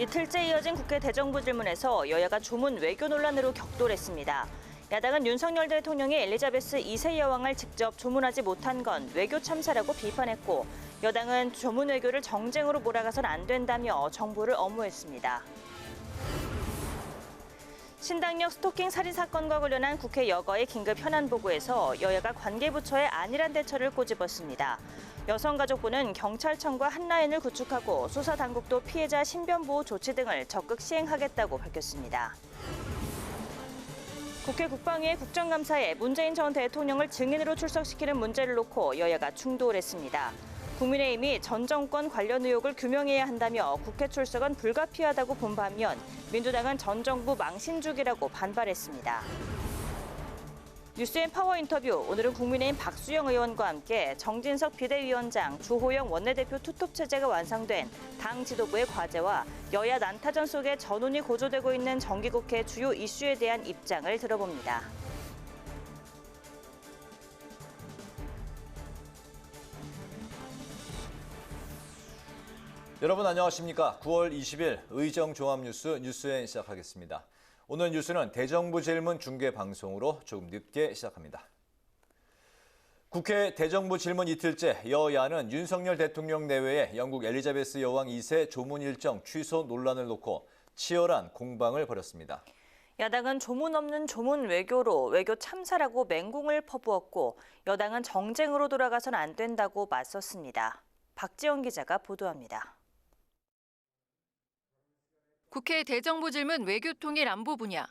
이틀째 이어진 국회 대정부 질문에서 여야가 조문 외교 논란으로 격돌했습니다. 야당은 윤석열 대통령이 엘리자베스 2세 여왕을 직접 조문하지 못한 건 외교 참사라고 비판했고, 여당은 조문 외교를 정쟁으로 몰아가선 안 된다며 정부를 엄호했습니다. 신당역 스토킹 살인 사건과 관련한 국회 여가의 긴급 현안 보고에서 여야가 관계부처의 안일한 대처를 꼬집었습니다. 여성가족부는 경찰청과 한 라인을 구축하고 수사 당국도 피해자 신변 보호 조치 등을 적극 시행하겠다고 밝혔습니다. 국회 국방위의 국정감사에 문재인 전 대통령을 증인으로 출석시키는 문제를 놓고 여야가 충돌했습니다. 국민의힘이 전 정권 관련 의혹을 규명해야 한다며 국회 출석은 불가피하다고 본 반면 민주당은 전 정부 망신주기라고 반발했습니다. 뉴스엔 파워 인터뷰, 오늘은 국민의힘 박수영 의원과 함께 정진석 비대위원장, 주호영 원내대표 투톱 체제가 완성된 당 지도부의 과제와 여야 난타전 속에 전운이 고조되고 있는 정기국회 주요 이슈에 대한 입장을 들어봅니다. 여러분 안녕하십니까? 9월 20일 의정종합뉴스 뉴스엔 시작하겠습니다. 오늘 뉴스는 대정부 질문 중계 방송으로 조금 늦게 시작합니다. 국회 대정부 질문 이틀째 여야는 윤석열 대통령 내외의 영국 엘리자베스 여왕 2세 조문 일정 취소 논란을 놓고 치열한 공방을 벌였습니다. 야당은 조문 없는 조문 외교로 외교 참사라고 맹공을 퍼부었고, 여당은 정쟁으로 돌아가선 안 된다고 맞섰습니다. 박지영 기자가 보도합니다. 국회 대정부 질문 외교통일 안보 분야.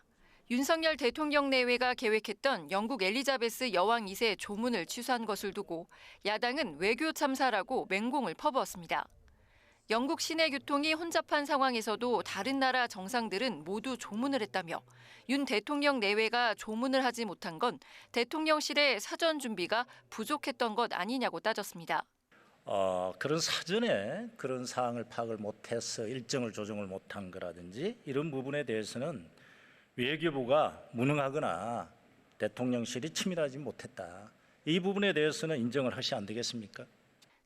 윤석열 대통령 내외가 계획했던 영국 엘리자베스 여왕 2세 조문을 취소한 것을 두고 야당은 외교 참사라고 맹공을 퍼부었습니다. 영국 시내 교통이 혼잡한 상황에서도 다른 나라 정상들은 모두 조문을 했다며 윤 대통령 내외가 조문을 하지 못한 건 대통령실의 사전 준비가 부족했던 것 아니냐고 따졌습니다. 그런 사전에 그런 사항을 파악을 못해서 일정을 조정을 못한 거라든지 이런 부분에 대해서는 외교부가 무능하거나 대통령실이 치밀하지 못했다. 이 부분에 대해서는 인정을 하셔야 안 되겠습니까?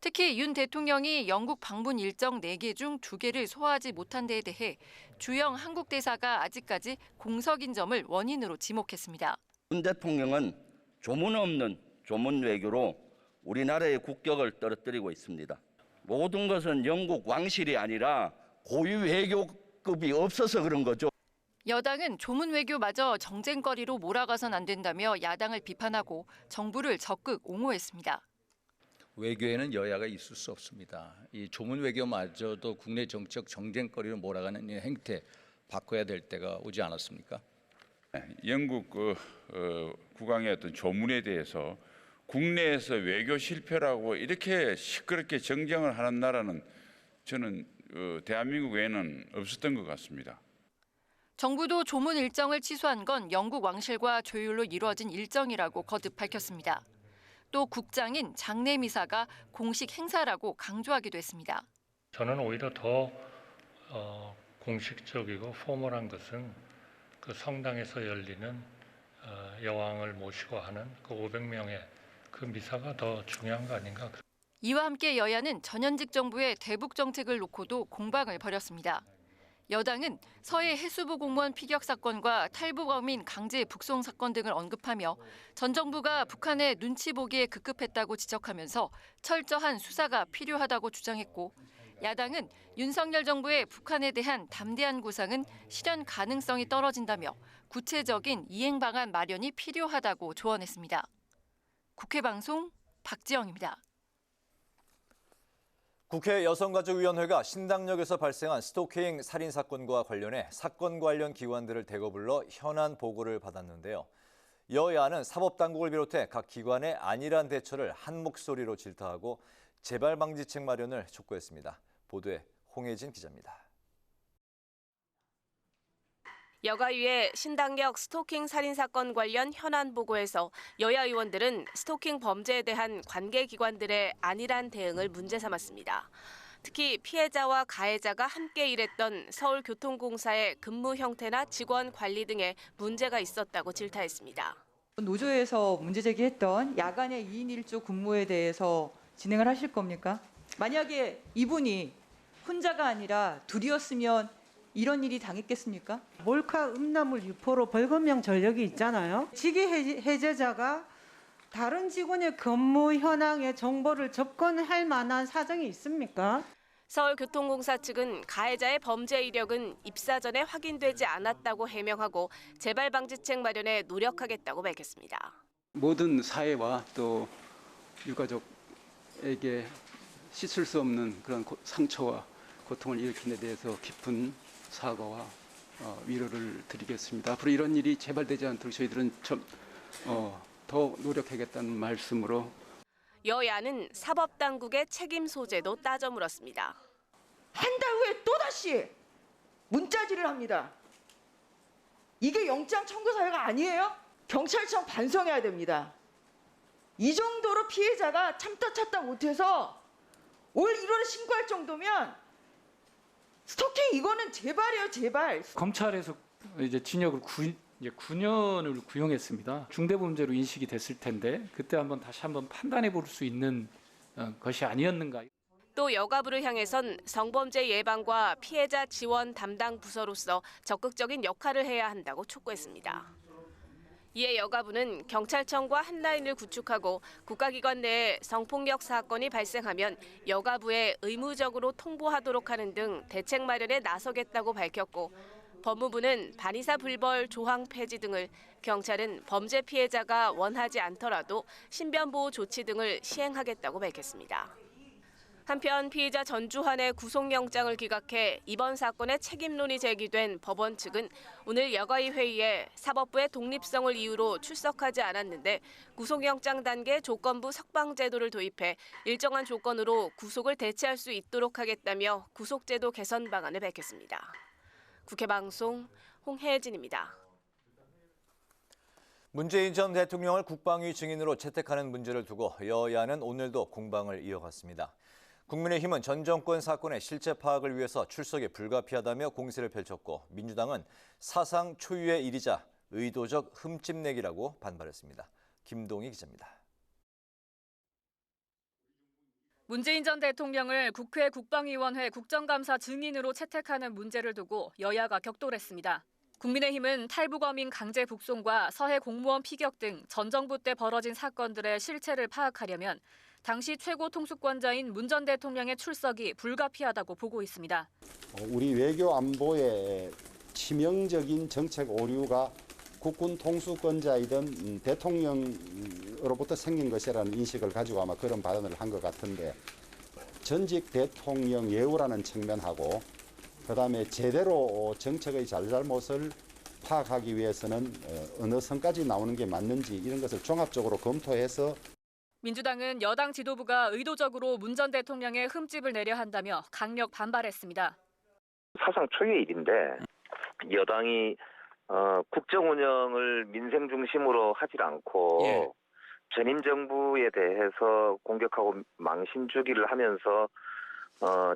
특히 윤 대통령이 영국 방문 일정 4개 중 2개를 소화하지 못한 데에 대해 주영 한국 대사가 아직까지 공석인 점을 원인으로 지목했습니다. 윤 대통령은 조문 없는 조문 외교로 우리나라의 국격을 떨어뜨리고 있습니다. 모든 것은 영국 왕실이 아니라 고위 외교급이 없어서 그런 거죠. 여당은 조문 외교마저 정쟁거리로 몰아가선 안 된다며 야당을 비판하고 정부를 적극 옹호했습니다. 외교에는 여야가 있을 수 없습니다. 이 조문 외교마저도 국내 정치적 정쟁거리로 몰아가는 행태 바꿔야 될 때가 오지 않았습니까? 영국 국왕의 어떤 조문에 대해서 국내에서 외교 실패라고 이렇게 시끄럽게 정쟁을 하는 나라는 저는 대한민국 외에는 없었던 것 같습니다. 정부도 조문 일정을 취소한 건 영국 왕실과 조율로 이루어진 일정이라고 거듭 밝혔습니다. 또 국장인 장례미사가 공식 행사라고 강조하기도 했습니다. 저는 오히려 더 공식적이고 포멀한 것은 그 성당에서 열리는 여왕을 모시고 하는 그 500명의 그 미사가 더 중요한 거 아닌가. 이와 함께 여야는 전현직 정부의 대북 정책을 놓고도 공방을 벌였습니다. 여당은 서해 해수부 공무원 피격 사건과 탈북 어민 강제 북송 사건 등을 언급하며 전 정부가 북한의 눈치 보기에 급급했다고 지적하면서 철저한 수사가 필요하다고 주장했고, 야당은 윤석열 정부의 북한에 대한 담대한 구상은 실현 가능성이 떨어진다며 구체적인 이행 방안 마련이 필요하다고 조언했습니다. 국회 방송 박지영입니다. 국회 여성가족위원회가 신당역에서 발생한 스토킹 살인 사건과 관련해 사건 관련 기관들을 대거 불러 현안 보고를 받았는데요. 여야는 사법당국을 비롯해 각 기관의 안일한 대처를 한 목소리로 질타하고 재발 방지책 마련을 촉구했습니다. 보도에 홍혜진 기자입니다. 여가위의 신당역 스토킹 살인 사건 관련 현안 보고에서 여야 의원들은 스토킹 범죄에 대한 관계기관들의 안일한 대응을 문제 삼았습니다. 특히 피해자와 가해자가 함께 일했던 서울교통공사의 근무 형태나 직원 관리 등에 문제가 있었다고 질타했습니다. 노조에서 문제 제기했던 야간의 2인 1조 근무에 대해서 진행을 하실 겁니까? 만약에 이분이 혼자가 아니라 둘이었으면 이런 일이 당했겠습니까? 몰카 음란물 유포로 벌금형 전력이 있잖아요. 직위 해제자가 다른 직원의 근무 현황의 정보를 접근할 만한 사정이 있습니까? 서울교통공사 측은 가해자의 범죄 이력은 입사 전에 확인되지 않았다고 해명하고 재발 방지책 마련에 노력하겠다고 밝혔습니다. 모든 사회와 또 유가족에게 씻을 수 없는 그런 상처와 고통을 일으킨 데 대해서 깊은 사과와 위로를 드리겠습니다. 앞으로 이런 일이 재발되지 않도록 저희들은 더 노력하겠다는 말씀으로. 여야는 사법당국의 책임 소재도 따져 물었습니다. 한 달 후에 또다시 문자질을 합니다. 이게 영장 청구 사유가 아니에요? 경찰청 반성해야 됩니다. 이 정도로 피해자가 참다 못해서 올 1월에 신고할 정도면 스토킹 이거는 제발이에요, 제발. 검찰에서 이제 징역을 9년을 구형했습니다. 중대범죄로 인식이 됐을 텐데 그때 다시 한번 판단해 볼 수 있는 것이 아니었는가. 또 여가부를 향해선 성범죄 예방과 피해자 지원 담당 부서로서 적극적인 역할을 해야 한다고 촉구했습니다. 이에 여가부는 경찰청과 한 라인을 구축하고 국가기관 내에 성폭력 사건이 발생하면 여가부에 의무적으로 통보하도록 하는 등 대책 마련에 나서겠다고 밝혔고, 법무부는 반의사 불벌 조항 폐지 등을, 경찰은 범죄 피해자가 원하지 않더라도 신변보호 조치 등을 시행하겠다고 밝혔습니다. 한편 피의자 전주환의 구속영장을 기각해 이번 사건의 책임론이 제기된 법원 측은 오늘 여가위 회의에 사법부의 독립성을 이유로 출석하지 않았는데 구속영장 단계 조건부 석방제도를 도입해 일정한 조건으로 구속을 대체할 수 있도록 하겠다며 구속제도 개선 방안을 밝혔습니다. 국회방송 홍혜진입니다. 문재인 전 대통령을 국방위 증인으로 채택하는 문제를 두고 여야는 오늘도 공방을 이어갔습니다. 국민의힘은 전 정권 사건의 실체 파악을 위해서 출석이 불가피하다며 공세를 펼쳤고, 민주당은 사상 초유의 일이자 의도적 흠집내기라고 반발했습니다. 김동희 기자입니다. 문재인 전 대통령을 국회 국방위원회 국정감사 증인으로 채택하는 문제를 두고 여야가 격돌했습니다. 국민의힘은 탈북어민 강제 북송과 서해 공무원 피격 등 전 정부 때 벌어진 사건들의 실체를 파악하려면 당시 최고 통수권자인 문 전 대통령의 출석이 불가피하다고 보고 있습니다. 우리 외교 안보의 치명적인 정책 오류가 국군 통수권자이던 대통령으로부터 생긴 것이라는 인식을 가지고 아마 그런 발언을 한 것 같은데, 전직 대통령 예우라는 측면하고 그다음에 제대로 정책의 잘잘못을 파악하기 위해서는 어느 선까지 나오는 게 맞는지 이런 것을 종합적으로 검토해서. 민주당은 여당 지도부가 의도적으로 문 전 대통령의 흠집을 내려 한다며 강력 반발했습니다. 사상 초유의 일인데 여당이 국정 운영을 민생 중심으로 하질 않고 전임 정부에 대해서 공격하고 망신 주기를 하면서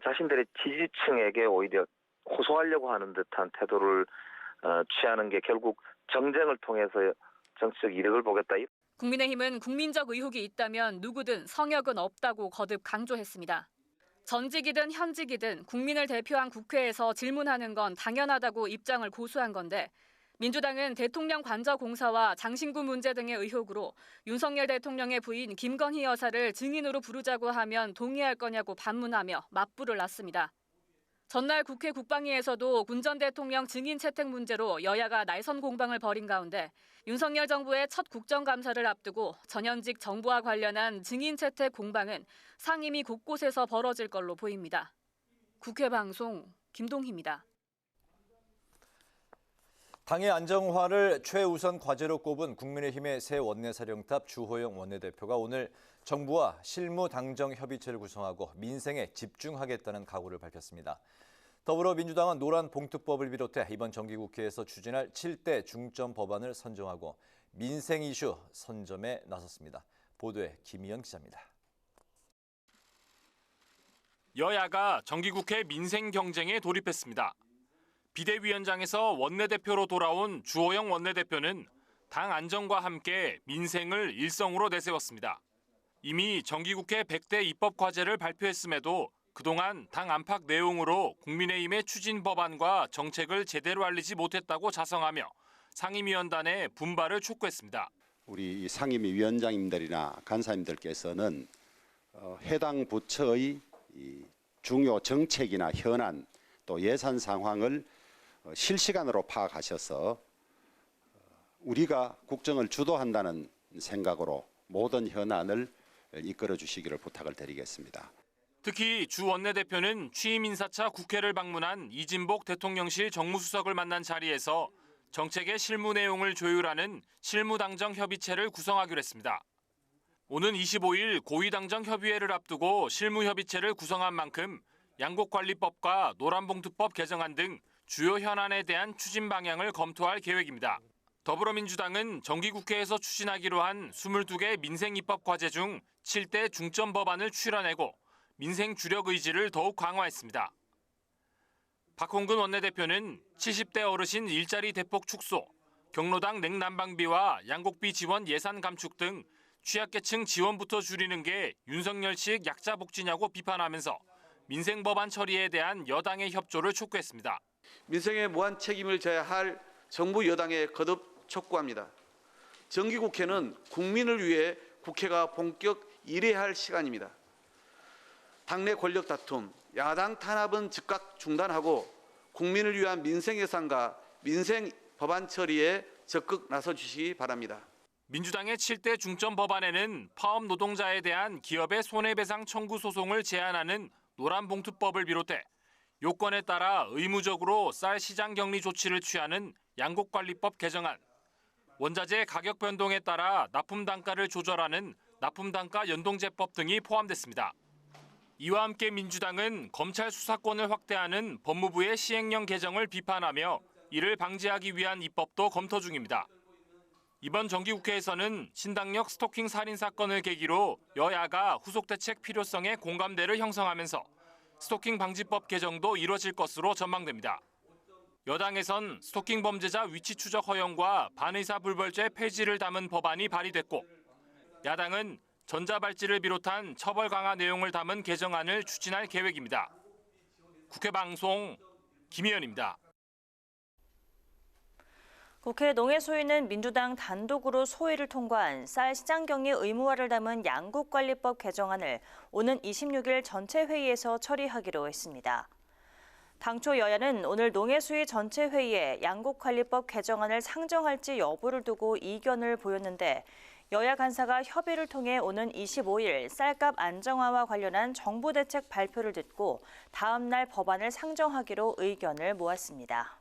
자신들의 지지층에게 오히려 호소하려고 하는 듯한 태도를 취하는 게 결국 정쟁을 통해서 정치적 이득을 보겠다. 국민의힘은 국민적 의혹이 있다면 누구든 성역은 없다고 거듭 강조했습니다. 전직이든 현직이든 국민을 대표한 국회에서 질문하는 건 당연하다고 입장을 고수한 건데, 민주당은 대통령 관저 공사와 장신구 문제 등의 의혹으로 윤석열 대통령의 부인 김건희 여사를 증인으로 부르자고 하면 동의할 거냐고 반문하며 맞불을 놨습니다. 전날 국회 국방위에서도 문 전 대통령 증인 채택 문제로 여야가 날선 공방을 벌인 가운데 윤석열 정부의 첫 국정감사를 앞두고 전현직 정부와 관련한 증인 채택 공방은 상임위 곳곳에서 벌어질 걸로 보입니다. 국회 방송 김동희입니다. 당의 안정화를 최우선 과제로 꼽은 국민의힘의 새 원내사령탑 주호영 원내대표가 오늘 정부와 실무당정 협의체를 구성하고 민생에 집중하겠다는 각오를 밝혔습니다. 더불어민주당은 노란봉투법을 비롯해 이번 정기국회에서 추진할 7대 중점 법안을 선정하고 민생 이슈 선점에 나섰습니다. 보도에 김희연 기자입니다. 여야가 정기국회 민생 경쟁에 돌입했습니다. 비대위원장에서 원내대표로 돌아온 주호영 원내대표는 당 안정과 함께 민생을 일성으로 내세웠습니다. 이미 정기국회 100대 입법 과제를 발표했음에도 그동안 당 안팎 내용으로 국민의힘의 추진 법안과 정책을 제대로 알리지 못했다고 자성하며 상임위원단의 분발을 촉구했습니다. 우리 상임위 위원장님들이나 간사님들께서는 해당 부처의 이 중요 정책이나 현안 또 예산 상황을 실시간으로 파악하셔서 우리가 국정을 주도한다는 생각으로 모든 현안을 이끌어 주시기를 부탁을 드리겠습니다. 특히 주 원내대표는 취임 인사차 국회를 방문한 이진복 대통령실 정무수석을 만난 자리에서 정책의 실무 내용을 조율하는 실무당정 협의체를 구성하기로 했습니다. 오는 25일 고위당정 협의회를 앞두고 실무협의체를 구성한 만큼 양곡관리법과 노란봉투법 개정안 등 주요 현안에 대한 추진 방향을 검토할 계획입니다. 더불어민주당은 정기국회에서 추진하기로 한 22개 민생입법 과제 중 7대 중점 법안을 출연내고 민생 주력 의지를 더욱 강화했습니다. 박홍근 원내대표는 70대 어르신 일자리 대폭 축소, 경로당 냉난방비와 양곡비 지원 예산 감축 등 취약계층 지원부터 줄이는 게 윤석열식 약자 복지냐고 비판하면서 민생 법안 처리에 대한 여당의 협조를 촉구했습니다. 민생에 무한 책임을 져야 할 정부 여당에 거듭 촉구합니다. 정기국회는 국민을 위해 국회가 본격 일해야 할 시간입니다. 당내 권력 다툼, 야당 탄압은 즉각 중단하고 국민을 위한 민생 예산과 민생 법안 처리에 적극 나서 주시기 바랍니다. 민주당의 7대 중점 법안에는 파업 노동자에 대한 기업의 손해배상 청구 소송을 제한하는 노란봉투법을 비롯해 요건에 따라 의무적으로 쌀 시장 격리 조치를 취하는 양곡관리법 개정안, 원자재 가격 변동에 따라 납품 단가를 조절하는 납품단가 연동제법 등이 포함됐습니다. 이와 함께 민주당은 검찰 수사권을 확대하는 법무부의 시행령 개정을 비판하며 이를 방지하기 위한 입법도 검토 중입니다. 이번 정기국회에서는 신당역 스토킹 살인 사건을 계기로 여야가 후속 대책 필요성에 공감대를 형성하면서 스토킹 방지법 개정도 이뤄질 것으로 전망됩니다. 여당에선 스토킹 범죄자 위치 추적 허용과 반의사 불벌죄 폐지를 담은 법안이 발의됐고 야당은 전자발찌를 비롯한 처벌 강화 내용을 담은 개정안을 추진할 계획입니다. 국회 방송 김희연입니다. 국회 농해소위는 민주당 단독으로 소위를 통과한 쌀 시장 격리 의무화를 담은 양곡관리법 개정안을 오는 26일 전체 회의에서 처리하기로 했습니다. 당초 여야는 오늘 농해수위 전체 회의에 양곡관리법 개정안을 상정할지 여부를 두고 이견을 보였는데 여야 간사가 협의를 통해 오는 25일 쌀값 안정화와 관련한 정부 대책 발표를 듣고 다음 날 법안을 상정하기로 의견을 모았습니다.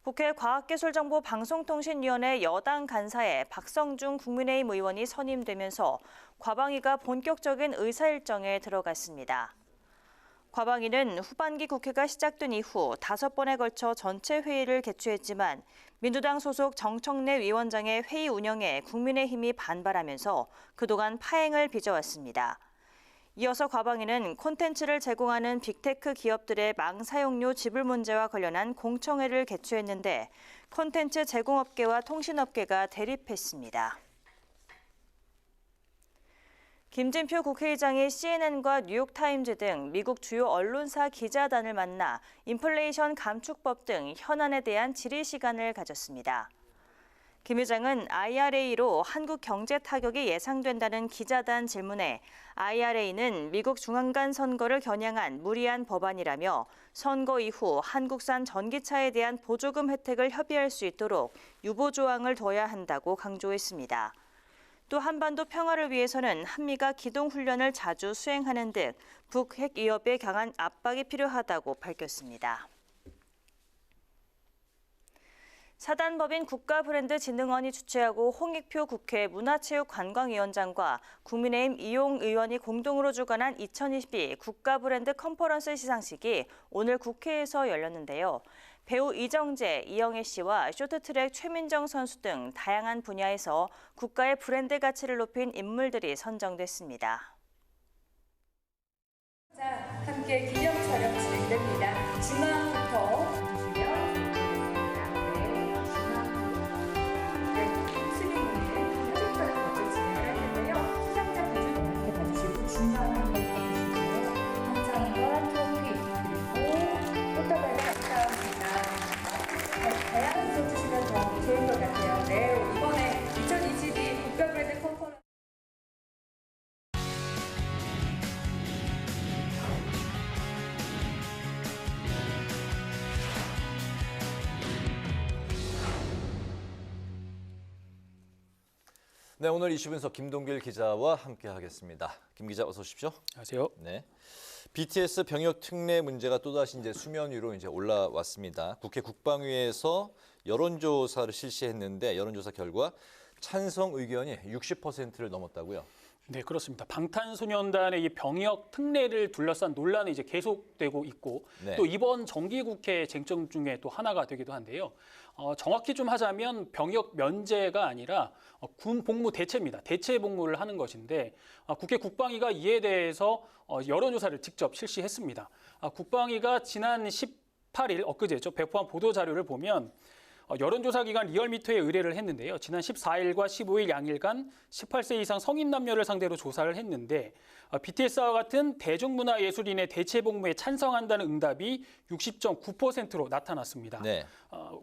국회 과학기술정보방송통신위원회 여당 간사에 박성중 국민의힘 의원이 선임되면서 과방위가 본격적인 의사일정에 들어갔습니다. 과방위는 후반기 국회가 시작된 이후 5번에 걸쳐 전체 회의를 개최했지만 민주당 소속 정청래 위원장의 회의 운영에 국민의힘이 반발하면서 그동안 파행을 빚어왔습니다. 이어서 과방위는 콘텐츠를 제공하는 빅테크 기업들의 망사용료 지불 문제와 관련한 공청회를 개최했는데 콘텐츠 제공업계와 통신업계가 대립했습니다. 김진표 국회의장이 CNN과 뉴욕타임즈 등 미국 주요 언론사 기자단을 만나 인플레이션 감축법 등 현안에 대한 질의 시간을 가졌습니다. 김 의장은 IRA로 한국 경제 타격이 예상된다는 기자단 질문에 IRA는 미국 중앙간 선거를 겨냥한 무리한 법안이라며 선거 이후 한국산 전기차에 대한 보조금 혜택을 협의할 수 있도록 유보 조항을 둬야 한다고 강조했습니다. 또 한반도 평화를 위해서는 한미가 기동훈련을 자주 수행하는 등 북핵 위협에 강한 압박이 필요하다고 밝혔습니다. 사단법인 국가브랜드진흥원이 주최하고 홍익표 국회 문화체육관광위원장과 국민의힘 이용 의원이 공동으로 주관한 2022 국가브랜드 컨퍼런스 시상식이 오늘 국회에서 열렸는데요. 배우 이정재, 이영애 씨와 쇼트트랙 최민정 선수 등 다양한 분야에서 국가의 브랜드 가치를 높인 인물들이 선정됐습니다. 자, 함께 기념 촬영 진행됩니다. 중앙부터 수리문을 가족 촬영 먼저 진행을 할 텐데요. 수상자 기준 받아주시고 중앙 네, 오늘 이슈 분석 김동길 기자와 함께하겠습니다. 김 기자 어서 오십시오. 안녕하세요. 네. BTS 병역 특례 문제가 또다시 수면 위로 올라왔습니다. 국회 국방위에서 여론조사를 실시했는데 여론조사 결과 찬성 의견이 60%를 넘었다고요. 네, 그렇습니다. 방탄소년단의 이 병역 특례를 둘러싼 논란이 계속되고 있고 네. 또 이번 정기국회 쟁점 중에 또 하나가 되기도 한데요. 정확히 좀 하자면 병역 면제가 아니라 군 복무 대체입니다. 대체 복무를 하는 것인데 국회 국방위가 이에 대해서 여론조사를 직접 실시했습니다. 국방위가 지난 18일 엊그제죠. 배포한 보도자료를 보면 여론조사 기관 리얼미터에 의뢰를 했는데요. 지난 14일과 15일 양일간 18세 이상 성인 남녀를 상대로 조사를 했는데 BTS와 같은 대중문화예술인의 대체 복무에 찬성한다는 응답이 60.9%로 나타났습니다. 네.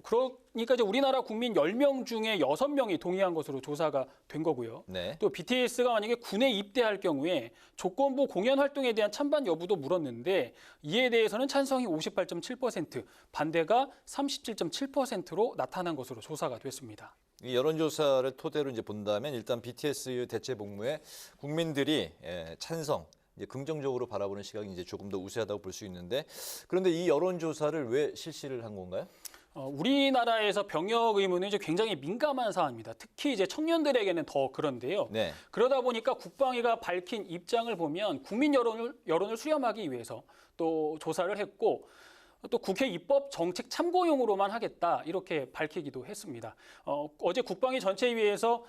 그러니까 이제 우리나라 국민 10명 중에 6명이 동의한 것으로 조사가 된 거고요. 네. 또 BTS가 만약에 군에 입대할 경우에 조건부 공연 활동에 대한 찬반 여부도 물었는데 이에 대해서는 찬성이 58.7%, 반대가 37.7%로 나타난 것으로 조사가 됐습니다. 이 여론조사를 토대로 본다면 일단 BTS 대체 복무에 국민들이 찬성, 긍정적으로 바라보는 시각이 조금 더 우세하다고 볼 수 있는데 그런데 이 여론조사를 왜 실시를 한 건가요? 우리나라에서 병역 의무는 굉장히 민감한 사안입니다. 특히 청년들에게는 더 그런데요. 네. 그러다 보니까 국방위가 밝힌 입장을 보면 국민 여론을 수렴하기 위해서 또 조사를 했고 또 국회 입법 정책 참고용으로만 하겠다 이렇게 밝히기도 했습니다. 어제 국방위 전체회의에서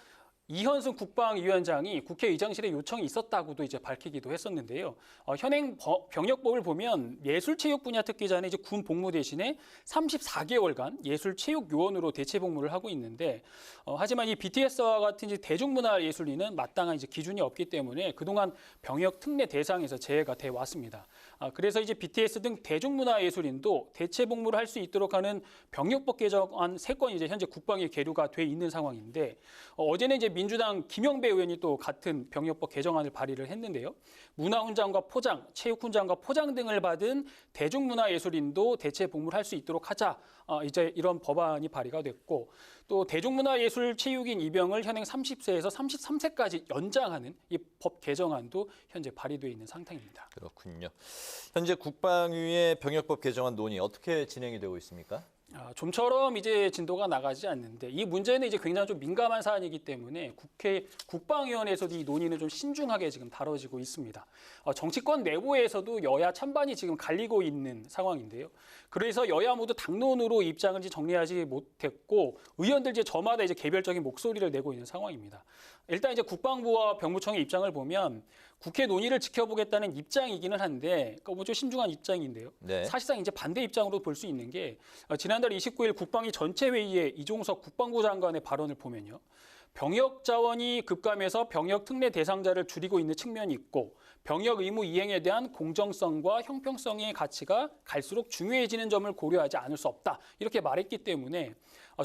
이현승 국방위원장이 국회의장실에 요청이 있었다고도 밝히기도 했었는데요. 현행 병역법을 보면 예술체육 분야 특기자는 군 복무 대신에 34개월간 예술체육요원으로 대체 복무를 하고 있는데 하지만 이 BTS와 같은 대중문화예술인은 마땅한 기준이 없기 때문에 그동안 병역 특례 대상에서 제외가 돼 왔습니다. 그래서 BTS 등 대중문화예술인도 대체 복무를 할 수 있도록 하는 병역법 개정안 3건이 현재 국방위에 계류가 돼 있는 상황인데 어제는 민주당 김영배 의원이 또 같은 병역법 개정안을 발의를 했는데요. 문화훈장과 포장, 체육훈장과 포장 등을 받은 대중문화예술인도 대체 복무를 할 수 있도록 하자. 이런 법안이 발의가 됐고 또 대중문화예술체육인 입영을 현행 30세에서 33세까지 연장하는 이 법 개정안도 현재 발의되어 있는 상태입니다. 그렇군요. 현재 국방위의 병역법 개정안 논의 어떻게 진행이 되고 있습니까? 좀처럼 진도가 나가지 않는데 이 문제는 굉장히 좀 민감한 사안이기 때문에 국회 국방위원회에서도 이 논의는 좀 신중하게 다뤄지고 있습니다. 정치권 내부에서도 여야 찬반이 갈리고 있는 상황인데요. 그래서 여야 모두 당론으로 입장을 정리하지 못했고 의원들 저마다 개별적인 목소리를 내고 있는 상황입니다. 일단 국방부와 병무청의 입장을 보면 국회 논의를 지켜보겠다는 입장이기는 한데 좀 신중한 입장인데요. 네. 사실상 반대 입장으로 볼 수 있는 게 지난달 29일 국방위 전체 회의에 이종석 국방부 장관의 발언을 보면요. 병역 자원이 급감해서 병역 특례 대상자를 줄이고 있는 측면이 있고 병역 의무 이행에 대한 공정성과 형평성의 가치가 갈수록 중요해지는 점을 고려하지 않을 수 없다. 이렇게 말했기 때문에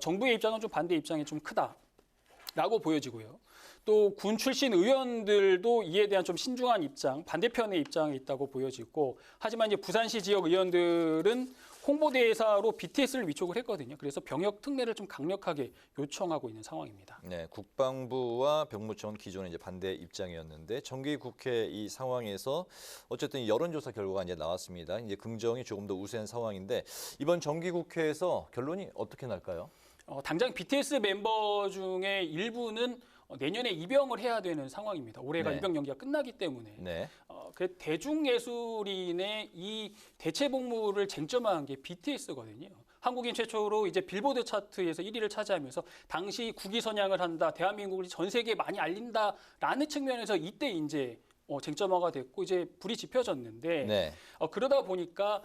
정부의 입장은 반대 입장이 크다라고 보여지고요. 또 군 출신 의원들도 이에 대한 신중한 입장, 반대편의 입장에 있다고 보여지고 하지만 부산시 지역 의원들은 홍보대사로 BTS를 위촉을 했거든요. 그래서 병역 특례를 강력하게 요청하고 있는 상황입니다. 네, 국방부와 병무청은 기존에 반대 입장이었는데 정기국회 이 상황에서 어쨌든 여론조사 결과가 나왔습니다. 긍정이 조금 더 우세한 상황인데 이번 정기국회에서 결론이 어떻게 날까요? 당장 BTS 멤버 중에 일부는 내년에 입영을 해야 되는 상황입니다. 올해가 네. 입영 연기가 끝나기 때문에 네. 대중예술인의 이 대체 복무를 쟁점화한 게 BTS거든요. 한국인 최초로 빌보드 차트에서 1위를 차지하면서 당시 국위 선양을 한다, 대한민국을 전 세계에 많이 알린다라는 측면에서 이때 쟁점화가 됐고 불이 지펴졌는데 네. 그러다 보니까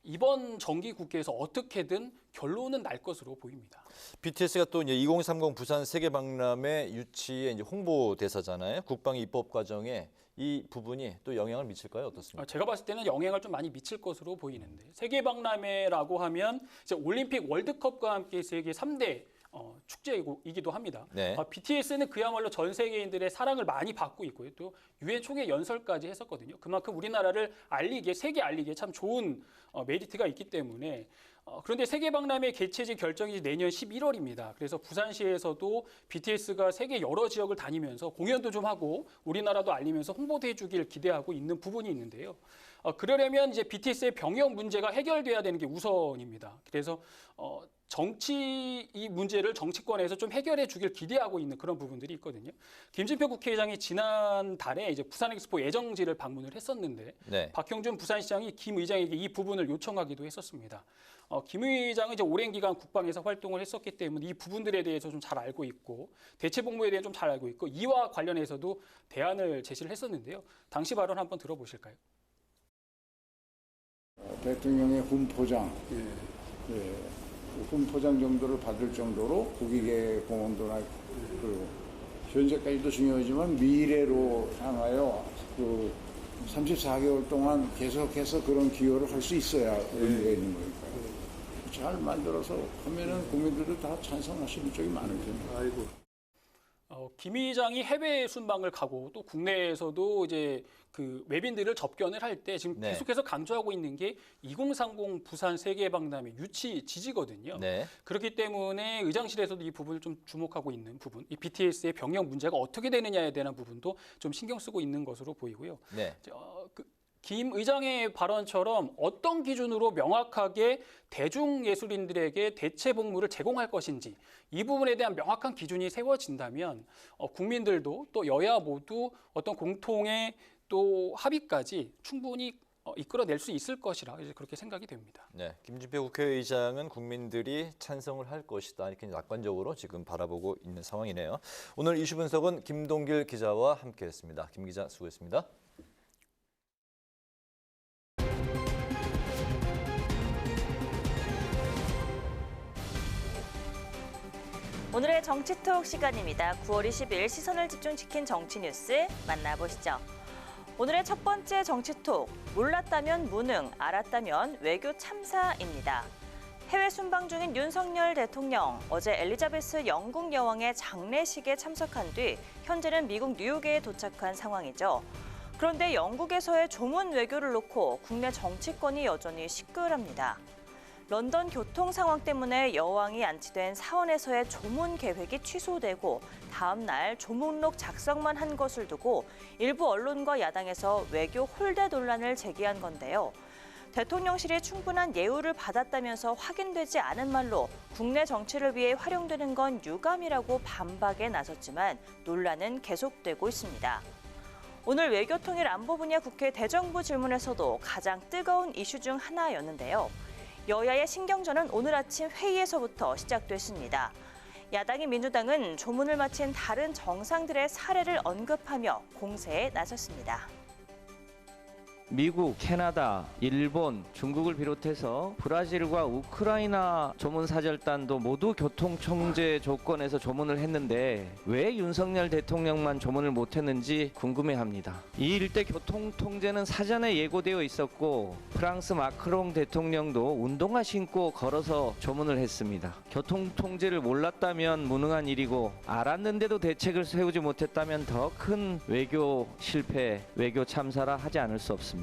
이번 정기국회에서 어떻게든 결론은 날 것으로 보입니다. BTS가 또 2030 부산 세계박람회 유치의 홍보 대사잖아요. 국방 입법 과정에 이 부분이 또 영향을 미칠까요? 어떻습니까? 제가 봤을 때는 영향을 좀 많이 미칠 것으로 보이는데 세계박람회라고 하면 올림픽 월드컵과 함께 세계 3대 축제이기도 합니다. 네. BTS는 그야말로 전 세계인들의 사랑을 많이 받고 있고요. 또 유엔 총회 연설까지 했었거든요. 그만큼 우리나라를 알리기에, 세계 알리기에 참 좋은 메리트가 있기 때문에 그런데 세계박람회 개최지 결정이 내년 11월입니다. 그래서 부산시에서도 BTS가 세계 여러 지역을 다니면서 공연도 좀 하고 우리나라도 알리면서 홍보도 해주길 기대하고 있는 부분이 있는데요. 그러려면 이제 BTS의 병역 문제가 해결돼야 되는 게 우선입니다. 그래서 정치 이 문제를 정치권에서 좀 해결해 주길 기대하고 있는 그런 부분들이 있거든요. 김진표 국회의장이 지난달에 이제 부산엑스포 예정지를 방문을 했었는데 네. 박형준 부산시장이 김 의장에게 이 부분을 요청하기도 했었습니다. 김 의장은 이제 오랜 기간 국방에서 활동을 했었기 때문에 이 부분들에 대해서 좀 잘 알고 있고 대체 복무에 대해 좀 잘 알고 있고 이와 관련해서도 대안을 제시를 했었는데요. 당시 발언 한번 들어보실까요? 대통령의 훈포장, 훈포장 정도를 받을 정도로 국익의 공헌도나 현재까지도 중요하지만 미래로 향하여 34개월 동안 계속해서 그런 기여를 할 수 있어야 의미가 있는 거니까요. 잘 만들어서 하면은 국민들도 다 찬성하시는 쪽이 많을 텐데. 김 의장이 해외 순방을 가고 또 국내에서도 이제 그 외빈들을 접견을 할 때 지금 계속해서 강조하고 있는 게 2030 부산 세계박람회 유치 지지거든요. 네. 그렇기 때문에 의장실에서도 이 부분을 좀 주목하고 있는 부분, 이 BTS의 병역 문제가 어떻게 되느냐에 대한 부분도 좀 신경 쓰고 있는 것으로 보이고요. 네. 김 의장의 발언처럼 어떤 기준으로 명확하게 대중예술인들에게 대체 복무를 제공할 것인지 이 부분에 대한 명확한 기준이 세워진다면 국민들도 또 여야 모두 어떤 공통의 또 합의까지 충분히 이끌어낼 수 있을 것이라 이제 그렇게 생각이 됩니다. 네, 김진표 국회의장은 국민들이 찬성을 할 것이다 이렇게 낙관적으로 지금 바라보고 있는 상황이네요. 오늘 이슈 분석은 김동길 기자와 함께했습니다. 김 기자 수고했습니다. 오늘의 정치톡 시간입니다. 9월 20일 시선을 집중시킨 정치 뉴스 만나보시죠. 오늘의 첫 번째 정치톡, 몰랐다면 무능, 알았다면 외교 참사입니다. 해외 순방 중인 윤석열 대통령, 어제 엘리자베스 영국 여왕의 장례식에 참석한 뒤 현재는 미국 뉴욕에 도착한 상황이죠. 그런데 영국에서의 조문 외교를 놓고 국내 정치권이 여전히 시끌합니다. 런던 교통 상황 때문에 여왕이 안치된 사원에서의 조문 계획이 취소되고 다음 날 조문록 작성만 한 것을 두고 일부 언론과 야당에서 외교 홀대 논란을 제기한 건데요. 대통령실이 충분한 예우를 받았다면서 확인되지 않은 말로 국내 정치를 위해 활용되는 건 유감이라고 반박에 나섰지만 논란은 계속되고 있습니다. 오늘 외교통일 안보 분야 국회 대정부 질문에서도 가장 뜨거운 이슈 중 하나였는데요. 여야의 신경전은 오늘 아침 회의에서부터 시작됐습니다. 야당인 민주당은 조문을 마친 다른 정상들의 사례를 언급하며 공세에 나섰습니다. 미국, 캐나다, 일본, 중국을 비롯해서 브라질과 우크라이나 조문사절단도 모두 교통통제 조건에서 조문을 했는데 왜 윤석열 대통령만 조문을 못했는지 궁금해합니다. 이 일대 교통통제는 사전에 예고되어 있었고 프랑스 마크롱 대통령도 운동화 신고 걸어서 조문을 했습니다. 교통통제를 몰랐다면 무능한 일이고 알았는데도 대책을 세우지 못했다면 더 큰 외교 실패, 외교 참사라 하지 않을 수 없습니다.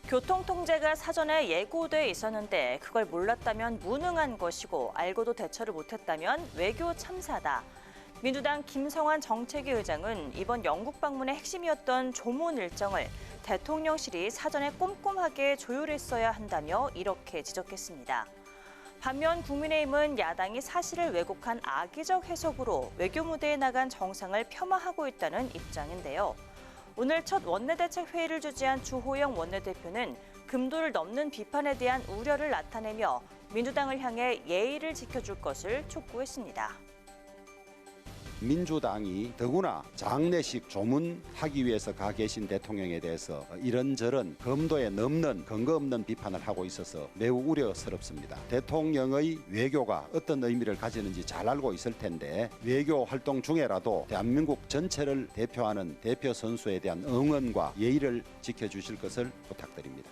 교통통제가 사전에 예고돼 있었는데 그걸 몰랐다면 무능한 것이고 알고도 대처를 못했다면 외교 참사다. 민주당 김성환 정책위 의장은 이번 영국 방문의 핵심이었던 조문 일정을 대통령실이 사전에 꼼꼼하게 조율했어야 한다며 이렇게 지적했습니다. 반면 국민의힘은 야당이 사실을 왜곡한 악의적 해석으로 외교 무대에 나간 정상을 폄하하고 있다는 입장인데요. 오늘 첫 원내대책 회의를 주재한 주호영 원내대표는 금도를 넘는 비판에 대한 우려를 나타내며 민주당을 향해 예의를 지켜줄 것을 촉구했습니다. 민주당이 더구나 장례식 조문하기 위해서 가 계신 대통령에 대해서 이런저런 검도에 넘는 근거 없는 비판을 하고 있어서 매우 우려스럽습니다. 대통령의 외교가 어떤 의미를 가지는지 잘 알고 있을 텐데 외교 활동 중에라도 대한민국 전체를 대표하는 대표 선수에 대한 응원과 예의를 지켜주실 것을 부탁드립니다.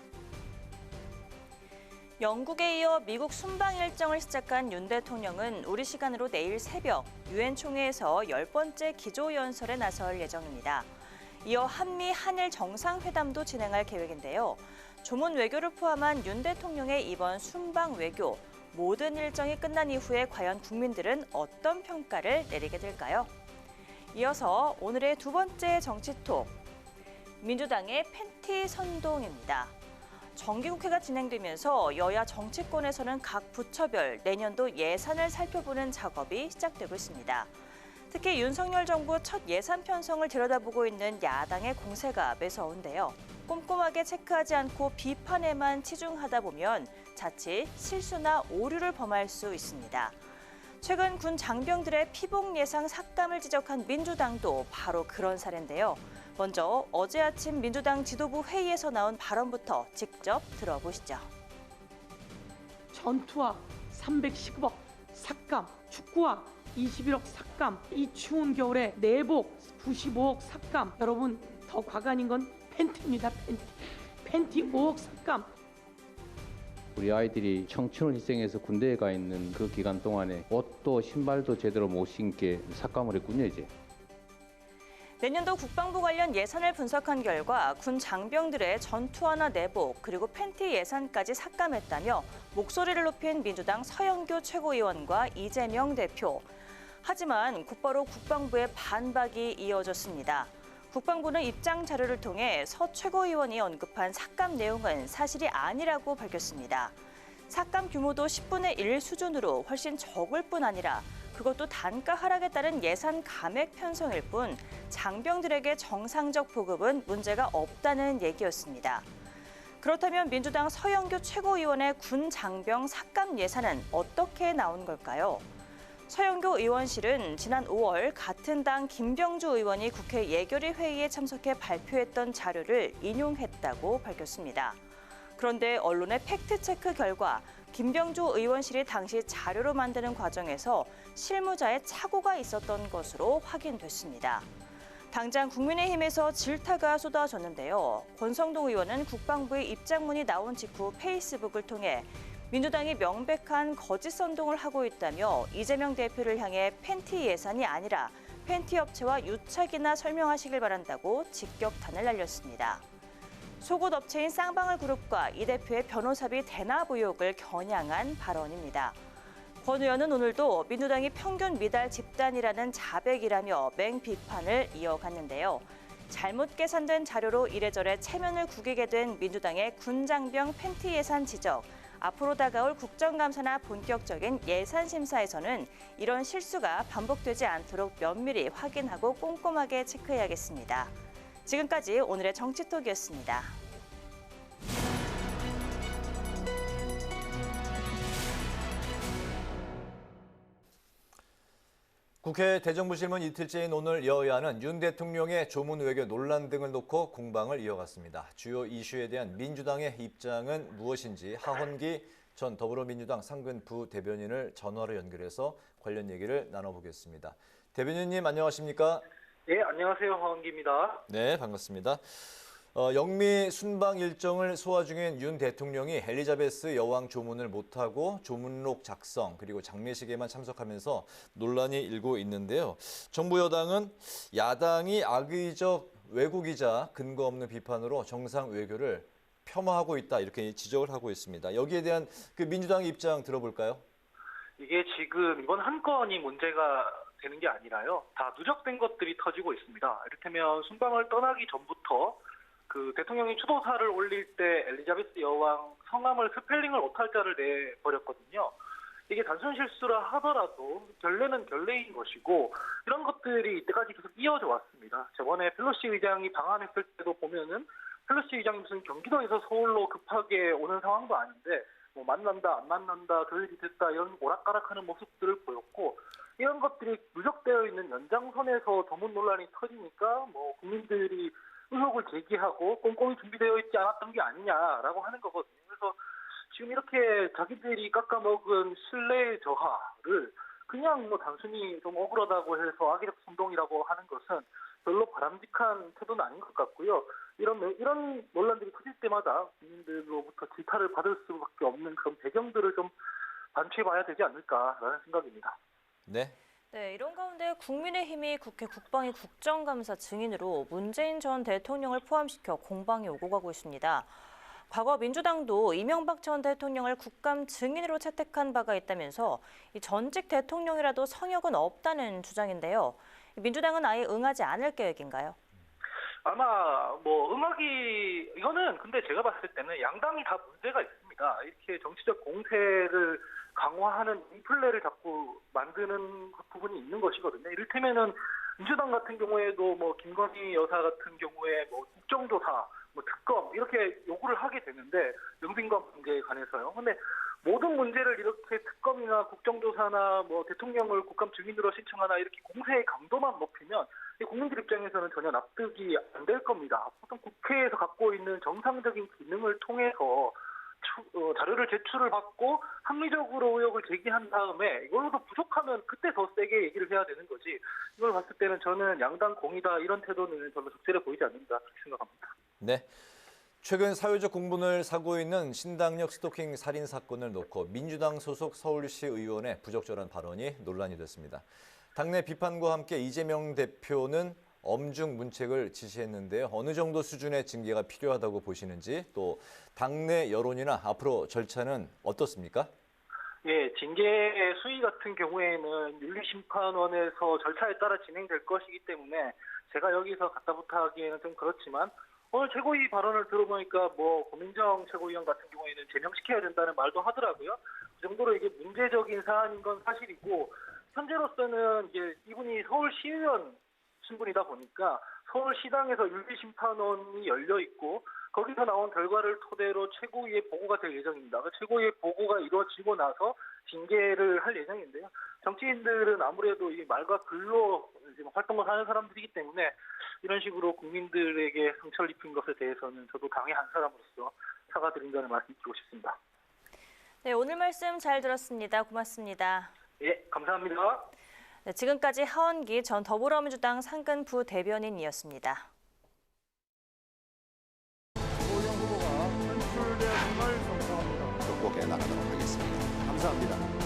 영국에 이어 미국 순방 일정을 시작한 윤 대통령은 우리 시간으로 내일 새벽 유엔 총회에서 10번째 기조연설에 나설 예정입니다. 이어 한미 한일 정상회담도 진행할 계획인데요. 조문 외교를 포함한 윤 대통령의 이번 순방 외교, 모든 일정이 끝난 이후에 과연 국민들은 어떤 평가를 내리게 될까요? 이어서 오늘의 두 번째 정치톡, 민주당의 팬티 선동입니다. 정기국회가 진행되면서 여야 정치권에서는 각 부처별 내년도 예산을 살펴보는 작업이 시작되고 있습니다. 특히 윤석열 정부 첫 예산 편성을 들여다보고 있는 야당의 공세가 매서운데요. 꼼꼼하게 체크하지 않고 비판에만 치중하다 보면 자칫 실수나 오류를 범할 수 있습니다. 최근 군 장병들의 피복 예상 삭감을 지적한 민주당도 바로 그런 사례인데요. 먼저 어제 아침 민주당 지도부 회의에서 나온 발언부터 직접 들어보시죠. 전투화 319억 삭감, 축구화 21억 삭감, 이 추운 겨울에 내복 95억 삭감. 여러분 더 과간인 건 팬티입니다. 팬티 5억 삭감. 우리 아이들이 청춘을 희생해서 군대에 가 있는 그 기간 동안에 옷도 신발도 제대로 못 신게 삭감을 했군요, 이제. 내년도 국방부 관련 예산을 분석한 결과 군 장병들의 전투화나 내복 그리고 팬티 예산까지 삭감했다며 목소리를 높인 민주당 서영교 최고위원과 이재명 대표. 하지만 곧바로 국방부의 반박이 이어졌습니다. 국방부는 입장 자료를 통해 서 최고위원이 언급한 삭감 내용은 사실이 아니라고 밝혔습니다. 삭감 규모도 10분의 1 수준으로 훨씬 적을 뿐 아니라 그것도 단가 하락에 따른 예산 감액 편성일 뿐 장병들에게 정상적 보급은 문제가 없다는 얘기였습니다. 그렇다면 민주당 서영교 최고위원의 군 장병 삭감 예산은 어떻게 나온 걸까요? 서영교 의원실은 지난 5월 같은 당 김병주 의원이 국회 예결위 회의에 참석해 발표했던 자료를 인용했다고 밝혔습니다. 그런데 언론의 팩트체크 결과 김병주 의원실이 당시 자료로 만드는 과정에서 실무자의 착오가 있었던 것으로 확인됐습니다. 당장 국민의힘에서 질타가 쏟아졌는데요. 권성동 의원은 국방부의 입장문이 나온 직후 페이스북을 통해 민주당이 명백한 거짓 선동을 하고 있다며 이재명 대표를 향해 팬티 예산이 아니라 팬티 업체와 유착이나 설명하시길 바란다고 직격탄을 날렸습니다. 속옷 업체인 쌍방울그룹과 이 대표의 변호사비 대납 의혹을 겨냥한 발언입니다. 권 의원은 오늘도 민주당이 평균 미달 집단이라는 자백이라며 맹비판을 이어갔는데요. 잘못 계산된 자료로 이래저래 체면을 구기게 된 민주당의 군장병 팬티 예산 지적. 앞으로 다가올 국정감사나 본격적인 예산 심사에서는 이런 실수가 반복되지 않도록 면밀히 확인하고 꼼꼼하게 체크해야겠습니다. 지금까지 오늘의 정치톡이었습니다. 국회 대정부질문 이틀째인 오늘 여야는 윤 대통령의 조문 외교 논란 등을 놓고 공방을 이어갔습니다. 주요 이슈에 대한 민주당의 입장은 무엇인지 하헌기 전 더불어민주당 상근 부대변인을 전화로 연결해서 관련 얘기를 나눠보겠습니다. 대변인님 안녕하십니까? 네, 안녕하세요. 하헌기입니다. 네, 반갑습니다. 영미 순방 일정을 소화 중인 윤 대통령이 엘리자베스 여왕 조문을 못하고 조문록 작성 그리고 장례식에만 참석하면서 논란이 일고 있는데요. 정부 여당은 야당이 악의적 왜곡이자 근거 없는 비판으로 정상 외교를 폄하하고 있다 이렇게 지적을 하고 있습니다. 여기에 대한 그 민주당의 입장 들어볼까요? 이게 지금 이번 한 건이 문제가 되는 게 아니라요. 다 누적된 것들이 터지고 있습니다. 이를테면 순방을 떠나기 전부터 그 대통령이 추도사를 올릴 때 엘리자베스 여왕 성함을 스펠링을 오탈자를 내버렸거든요. 이게 단순 실수라 하더라도 결례는 결례인 것이고 이런 것들이 이때까지 계속 이어져 왔습니다. 저번에 펠로시 의장이 방한했을 때도 보면은 펠로시 의장이 무슨 경기도에서 서울로 급하게 오는 상황도 아닌데 뭐 만난다 안 만난다 교육이 됐다 이런 오락가락하는 모습들을 보였고 이런 것들이 누적되어 있는 연장선에서 조문 논란이 터지니까 뭐 국민들이 의혹을 제기하고 꼼꼼히 준비되어 있지 않았던 게 아니냐라고 하는 거거든요. 그래서 지금 이렇게 자기들이 깎아먹은 신뢰 저하를 그냥 뭐 단순히 좀 억울하다고 해서 악의적 선동이라고 하는 것은 별로 바람직한 태도는 아닌 것 같고요. 이런 논란들이 터질 때마다 국민들로부터 질타를 받을 수밖에 없는 그런 배경들을 좀 반추해봐야 되지 않을까라는 생각입니다. 네. 네, 이런 가운데 국민의힘이 국회 국방위 국정감사 증인으로 문재인 전 대통령을 포함시켜 공방이 오고 가고 있습니다. 과거 민주당도 이명박 전 대통령을 국감 증인으로 채택한 바가 있다면서 이 전직 대통령이라도 성역은 없다는 주장인데요. 민주당은 아예 응하지 않을 계획인가요? 아마 이거는 근데 제가 봤을 때는 양당이 다 문제가 있습니다. 이렇게 정치적 공세를 강화하는 인플레를 자꾸 만드는 부분이 있는 것이거든요. 이를테면은 민주당 같은 경우에도 김건희 여사 같은 경우에 국정조사, 특검 이렇게 요구를 하게 되는데 영빈관 문제에 관해서요. 근데 모든 문제를 이렇게 특검이나 국정조사나 대통령을 국감 증인으로 신청하나 이렇게 공세의 강도만 높이면 국민들 입장에서는 전혀 납득이 안 될 겁니다. 보통 국회에서 갖고 있는 정상적인 기능을 통해서 자료를 제출을 받고 합리적으로 의혹을 제기한 다음에 이걸로도 부족하면 그때 더 세게 얘기를 해야 되는 거지. 이걸 봤을 때는 저는 양당 공이다 이런 태도는 별로 적절해 보이지 않는다 그렇게 생각합니다. 네. 최근 사회적 공분을 사고 있는 신당역 스토킹 살인 사건을 놓고 민주당 소속 서울시 의원의 부적절한 발언이 논란이 됐습니다. 당내 비판과 함께 이재명 대표는 엄중 문책을 지시했는데요. 어느 정도 수준의 징계가 필요하다고 보시는지, 또 당내 여론이나 앞으로 절차는 어떻습니까? 예, 징계 수위 같은 경우에는 윤리심판원에서 절차에 따라 진행될 것이기 때문에 제가 여기서 갖다부터 하기에는 좀 그렇지만 오늘 최고위 발언을 들어보니까 고민정 최고위원 같은 경우에는 제명시켜야 된다는 말도 하더라고요. 그 정도로 이게 문제적인 사안인 건 사실이고 현재로서는 이제 이분이 서울시의원 신분이다 보니까 서울시당에서 윤리심판원이 열려 있고 거기서 나온 결과를 토대로 최고위에 보고가 될 예정입니다. 최고위의 보고가 이루어지고 나서 징계를 할 예정인데요. 정치인들은 아무래도 이 말과 글로 지금 활동을 하는 사람들이기 때문에 이런 식으로 국민들에게 상처를 입힌 것에 대해서는 저도 당의 한 사람으로서 사과드린다는 말씀드리고 싶습니다. 네, 오늘 말씀 잘 들었습니다. 고맙습니다. 예, 감사합니다. 네, 지금까지 하원기 전 더불어민주당 상근 부대변인이었습니다. 주호영 후보가 선출되었음을 선포합니다. 극복해 나가도록 하겠습니다. 감사합니다.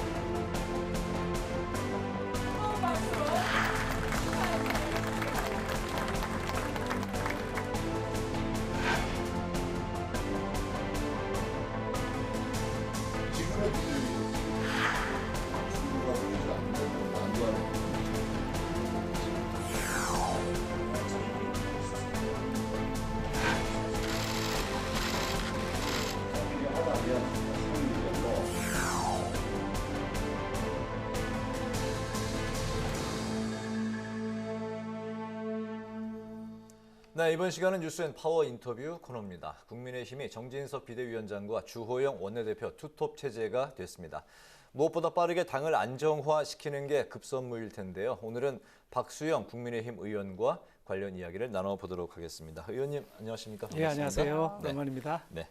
네, 이번 시간은 뉴스앤파워 인터뷰 코너입니다. 국민의힘이 정진석 비대위원장과 주호영 원내대표 투톱 체제가 됐습니다. 무엇보다 빠르게 당을 안정화시키는 게 급선무일 텐데요. 오늘은 박수영 국민의힘 의원과 관련 이야기를 나눠보도록 하겠습니다. 의원님 안녕하십니까? 예, 안녕하세요. 노만입니다. 네.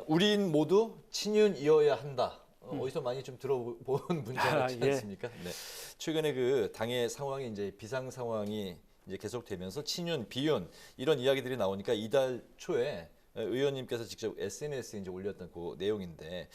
우린 모두 친윤이어야 한다. 어디서 많이 좀 들어본 문제 같지 않습니까? 네. 최근에 그 당의 상황이 이제 비상 상황이 이제 계속되면서 친윤, 비윤 이런 이야기들이 나오니까 이달 초에 의원님께서 직접 SNS에 이제 올렸던 그 내용인데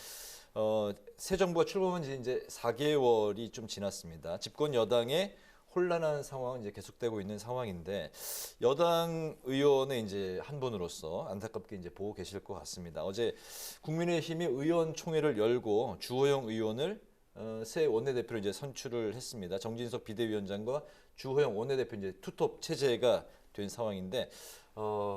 새 정부가 출범한 지 이제 4개월이 좀 지났습니다. 집권 여당의 혼란한 상황은 이제 계속되고 있는 상황인데 여당 의원의 이제 한 분으로서 안타깝게 이제 보고 계실 것 같습니다. 어제 국민의힘이 의원총회를 열고 주호영 의원을 새 원내대표로 이제 선출을 했습니다. 정진석 비대위원장과 주호영 원내대표 이제 투톱 체제가 된 상황인데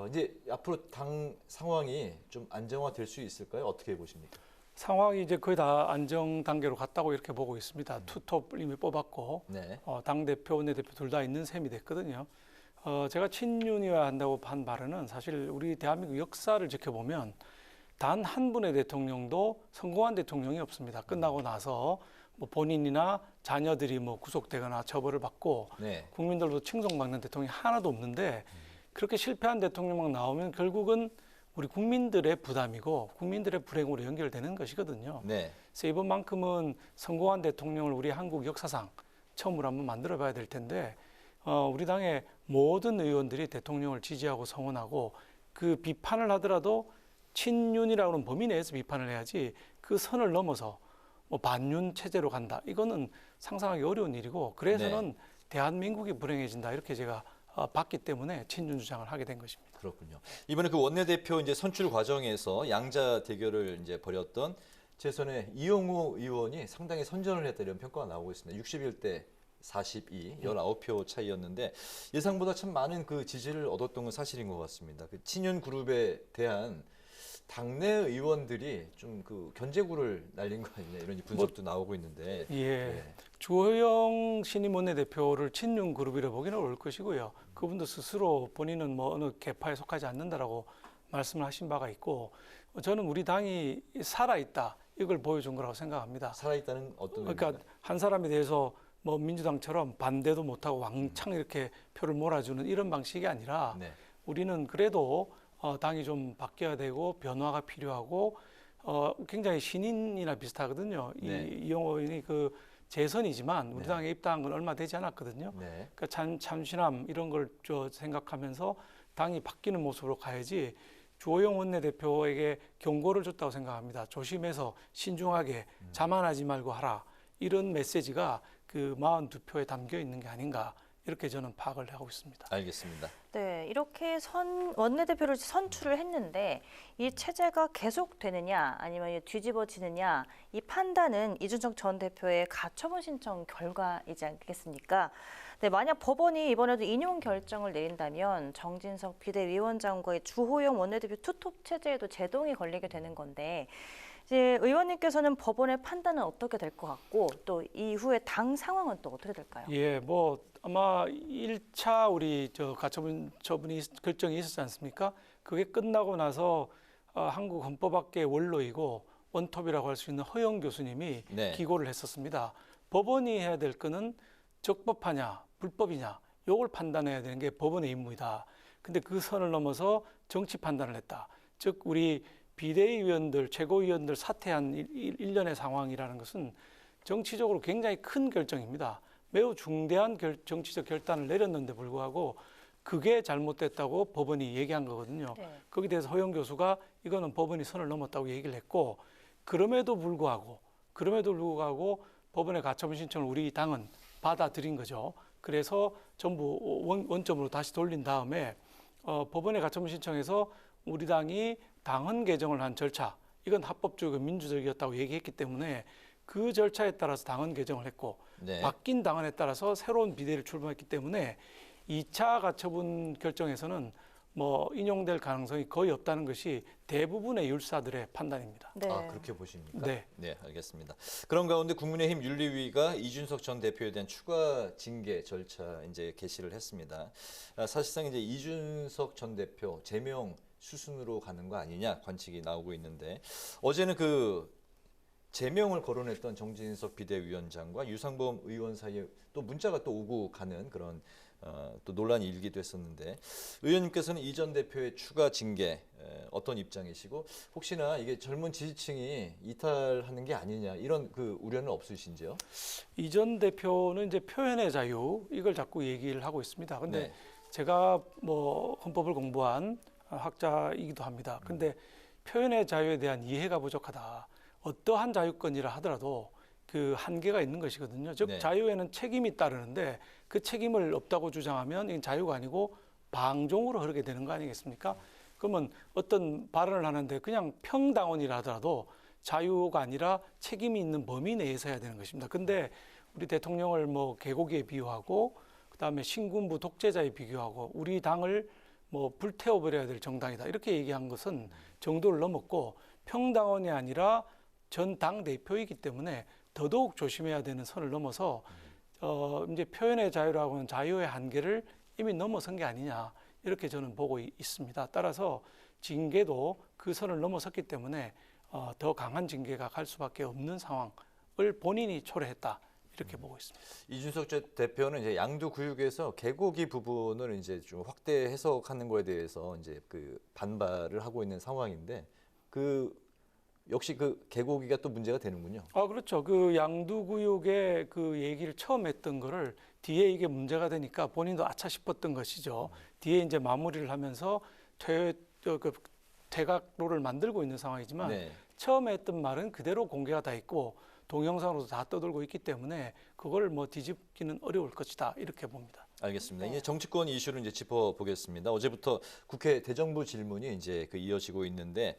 이제 앞으로 당 상황이 좀 안정화될 수 있을까요? 어떻게 보십니까? 상황이 이제 거의 다 안정 단계로 갔다고 이렇게 보고 있습니다. 투톱 이미 뽑았고 네. 당 대표, 원내대표 둘 다 있는 셈이 됐거든요. 제가 친윤이어야 한다고 한 발언은 사실 우리 대한민국 역사를 지켜보면 단 한 분의 대통령도 성공한 대통령이 없습니다. 끝나고 나서 본인이나 자녀들이 구속되거나 처벌을 받고 국민들도 칭송받는 대통령이 하나도 없는데 그렇게 실패한 대통령만 나오면 결국은 우리 국민들의 부담이고 국민들의 불행으로 연결되는 것이거든요. 그래서 이번만큼은 성공한 대통령을 우리 한국 역사상 처음으로 한번 만들어 봐야 될 텐데 우리 당의 모든 의원들이 대통령을 지지하고 성원하고 그 비판을 하더라도 친윤이라고 하는 범위 내에서 비판을 해야지 그 선을 넘어서 뭐 반윤 체제로 간다. 이거는 상상하기 어려운 일이고 그래서는 네. 대한민국이 불행해진다. 이렇게 제가 봤기 때문에 친윤 주장을 하게 된 것입니다. 그렇군요. 이번에 그 원내대표 이제 선출 과정에서 양자 대결을 이제 벌였던 재선의 이용우 의원이 상당히 선전을 했다 이런 평가가 나오고 있습니다. 61대 42, 19표 차이였는데 예상보다 참 많은 그 지지를 얻었던 건 사실인 것 같습니다. 그 친윤 그룹에 대한 당내 의원들이 좀 그 견제구를 날린 거 아니냐 이런 분석도 나오고 있는데. 예. 주호영 신임 원내대표를 친윤 그룹이라 보기는 어려울 것이고요. 그분도 스스로 본인은 뭐 어느 계파에 속하지 않는다라고 말씀을 하신 바가 있고 저는 우리 당이 살아있다 이걸 보여준 거라고 생각합니다. 살아있다는 어떤 그러니까 의미인가요? 한 사람에 대해서 뭐 민주당처럼 반대도 못하고 왕창 이렇게 표를 몰아주는 이런 방식이 아니라 네. 우리는 그래도 당이 좀 바뀌어야 되고 변화가 필요하고 굉장히 신인이나 비슷하거든요. 네. 이용호 의원이 그 재선이지만 우리 네. 당에 입당한 건 얼마 되지 않았거든요. 네. 그러니까 참신함 이런 걸 생각하면서 당이 바뀌는 모습으로 가야지 주호영 원내대표에게 경고를 줬다고 생각합니다. 조심해서 신중하게 자만하지 말고 하라. 이런 메시지가 그 42표에 담겨 있는 게 아닌가 이렇게 저는 파악을 하고 있습니다. 알겠습니다. 네, 이렇게 원내대표를 선출을 했는데 이 체제가 계속되느냐 아니면 뒤집어지느냐 이 판단은 이준석 전 대표의 가처분 신청 결과이지 않겠습니까? 네, 만약 법원이 이번에도 인용 결정을 내린다면 정진석 비대위원장과의 주호영 원내대표 투톱 체제에도 제동이 걸리게 되는 건데 이제 의원님께서는 법원의 판단은 어떻게 될 것 같고 또 이후에 당 상황은 또 어떻게 될까요? 예, 뭐 아마 1차 우리 가처분 처분이 결정이 있었지 않습니까? 그게 끝나고 나서 한국 헌법학계의 원로이고 원톱이라고 할 수 있는 허영 교수님이 네. 기고를 했었습니다. 법원이 해야 될 거는 적법하냐, 불법이냐, 요걸 판단해야 되는 게 법원의 임무이다. 근데 그 선을 넘어서 정치 판단을 했다. 즉 우리 비대위원들, 최고위원들 사퇴한 일련의 상황이라는 것은 정치적으로 굉장히 큰 결정입니다. 매우 중대한 정치적 결단을 내렸는데 불구하고 그게 잘못됐다고 법원이 얘기한 거거든요. 네. 거기에 대해서 허영 교수가 이거는 법원이 선을 넘었다고 얘기를 했고 그럼에도 불구하고 법원의 가처분 신청을 우리 당은 받아들인 거죠. 그래서 전부 원점으로 다시 돌린 다음에 법원의 가처분 신청에서 우리 당이 당헌 개정을 한 절차, 이건 합법적이고 민주적이었다고 얘기했기 때문에 그 절차에 따라서 당헌 개정을 했고 네. 바뀐 당헌에 따라서 새로운 비대를 출범했기 때문에 2차 가처분 결정에서는 뭐 인용될 가능성이 거의 없다는 것이 대부분의 율사들의 판단입니다. 네. 아, 그렇게 보십니까? 네. 네, 알겠습니다. 그런 가운데 국민의힘 윤리위가 이준석 전 대표에 대한 추가 징계 절차 이제 개시를 했습니다. 사실상 이제 이준석 전 대표 제명 수순으로 가는 거 아니냐 관측이 나오고 있는데 어제는 그 제명을 거론했던 정진석 비대위원장과 유상범 의원 사이에 또 문자가 또 오고 가는 그런 또 논란이 일기도 했었는데 의원님께서는 이 전 대표의 추가 징계 어떤 입장이시고 혹시나 이게 젊은 지지층이 이탈하는 게 아니냐 이런 그 우려는 없으신지요? 이 전 대표는 이제 표현의 자유 이걸 자꾸 얘기를 하고 있습니다. 근데 네. 제가 뭐 헌법을 공부한 학자이기도 합니다. 근데 표현의 자유에 대한 이해가 부족하다. 어떠한 자유권이라 하더라도 그 한계가 있는 것이거든요. 즉 네. 자유에는 책임이 따르는데 그 책임을 없다고 주장하면 이건 자유가 아니고 방종으로 흐르게 되는 거 아니겠습니까? 그러면 어떤 발언을 하는데 그냥 평당원이라 하더라도 자유가 아니라 책임이 있는 범위 내에서 해야 되는 것입니다. 근데 우리 대통령을 뭐 개고기에 비유하고 그다음에 신군부 독재자에 비교하고 우리 당을 뭐 불태워버려야 될 정당이다 이렇게 얘기한 것은 정도를 넘었고 평당원이 아니라 전 당 대표이기 때문에 더더욱 조심해야 되는 선을 넘어서 이제 표현의 자유라고 하는 자유의 한계를 이미 넘어선 게 아니냐 이렇게 저는 보고 있습니다. 따라서 징계도 그 선을 넘어섰기 때문에 더 강한 징계가 갈 수밖에 없는 상황을 본인이 초래했다. 이렇게 보고 있습니다. 이준석 대표는 이제 양두구육에서 개고기 부분을 이제 좀 확대 해석하는 거에 대해서 이제 그 반발을 하고 있는 상황인데 역시 그 개고기가 또 문제가 되는군요. 아, 그렇죠. 그 양두구육의 그 얘기를 처음 했던 거를 뒤에 이게 문제가 되니까 본인도 아차 싶었던 것이죠. 뒤에 이제 마무리를 하면서 퇴각로를 만들고 있는 상황이지만 네. 처음에 했던 말은 그대로 공개가 다 있고 동영상으로도 다 떠들고 있기 때문에 그걸 뭐 뒤집기는 어려울 것이다 이렇게 봅니다. 알겠습니다. 이제 정치권 이슈를 이제 짚어보겠습니다. 어제부터 국회 대정부 질문이 이제 이어지고 있는데